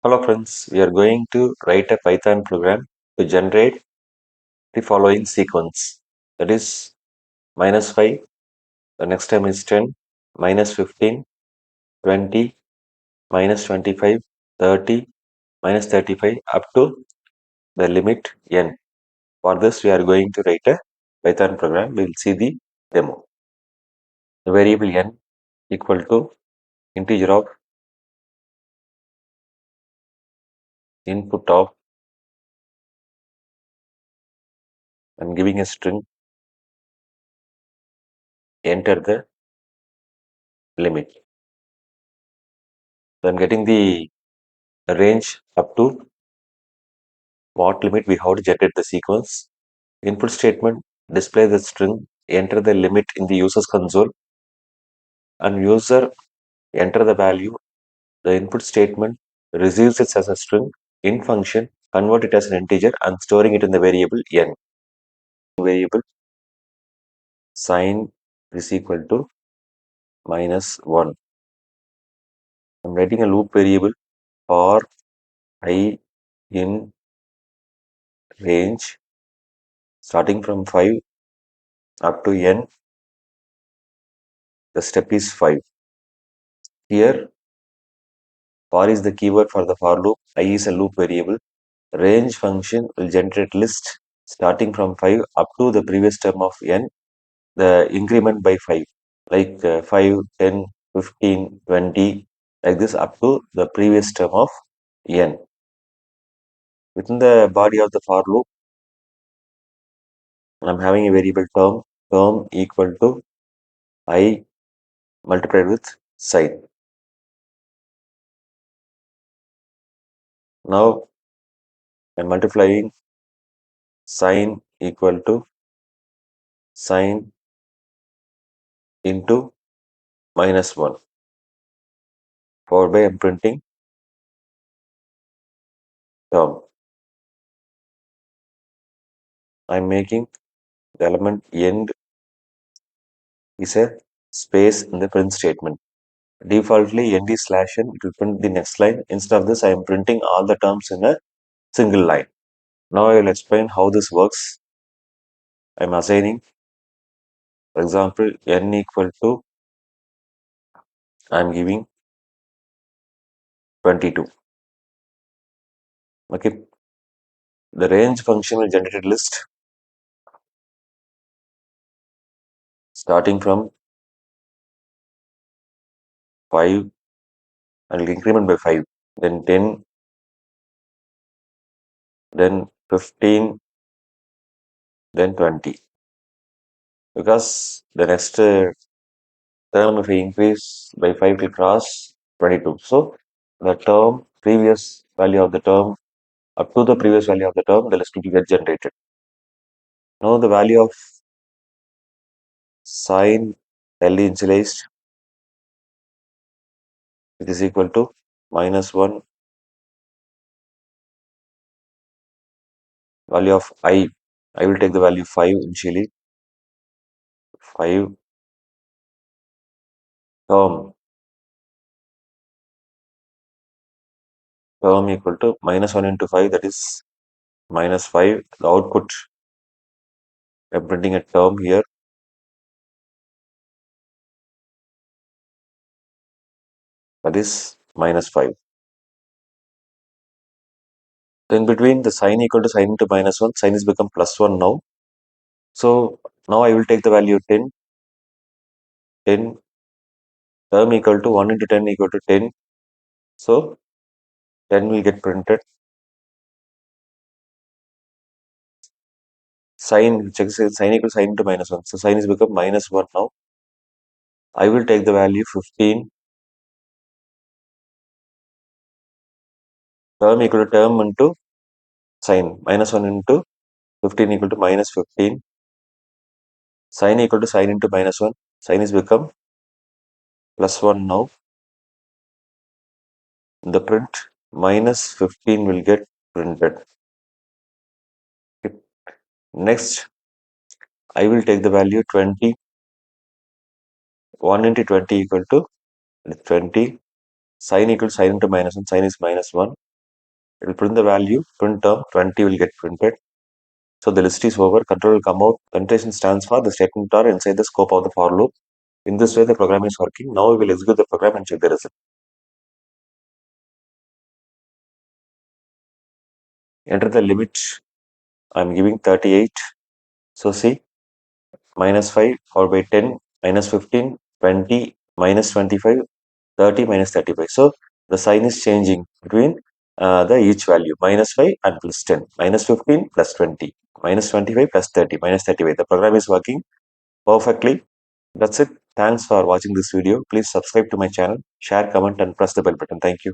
Hello friends, we are going to write a Python program to generate the following sequence. That is -5, the next term is 10, -15, 20, -25, 30, -35 up to the limit n. For this we are going to write a Python program. We will see the demo. The variable n equal to integer of input of and giving a string, enter the limit. So I'm getting the range up to what limit we have to generate the sequence. Input statement display the string, enter the limit in the user's console, and user enter the value. The input statement receives it as a string in function, convert it as an integer and storing it in the variable n. Variable sign is equal to -1. I'm writing a loop variable for I in range starting from 5 up to n. The step is 5. Here for is the keyword for the for loop. I is a loop variable. Range function will generate list starting from 5 up to the previous term of n, the increment by 5, like 5, 10, 15, 20, like this up to the previous term of n. Within the body of the for loop, I'm having a variable term equal to I multiplied with sign. Now I'm multiplying sign equal to sign into -1. Followed by I'm printing term. I'm making the element end is a space in the print statement. Defaultly nd slash n, it will print the next line. Instead of this, I am printing all the terms in a single line. Now I will explain how this works. I am assigning, for example, n equal to, I am giving 22. Okay. The range function will generate a list starting from 5 and will increment by 5, then 10, then 15, then 20. Because the next term, if I increase by 5 will cross 22. So the term, previous value of the term, up to the previous value of the term, the list will get generated. Now the value of sign LD initialized, it is equal to -1. Value of I will take the value 5 initially. 5 term equal to -1 into 5, that is -5. The output, I'm printing a term here. That is -5. Then between the sign equal to sign into -1, sign is become +1 now. So now I will take the value 10. 10 term equal to 1 into 10 equal to 10. So 10 will get printed. Sign, check sign equal to sign into -1. So sign is become -1 now. I will take the value 15. Term equal to term into sign. -1 into 15 equal to -15. Sign equal to sign into -1. Sign is become +1 now. The print -15 will get printed. Okay. Next, I will take the value 20. 1 into 20 equal to 20. Sign equal to sign into -1. Sign is -1. It will print the value, print term 20 will get printed. So the list is over, control will come out. Connotation stands for the statement are inside the scope of the for loop. In this way, the program is working. Now we will execute the program and check the result. Enter the limit. I'm giving 38. So see, minus 5 followed by 10, minus 15, 20, minus 25, 30, minus 35. So the sign is changing between the each value, minus 5 and plus 10, minus 15 plus 20, minus 25 plus 30, minus 35. The program is working perfectly. That's it. Thanks for watching this video. Please subscribe to my channel, share, comment, and press the bell button. Thank you.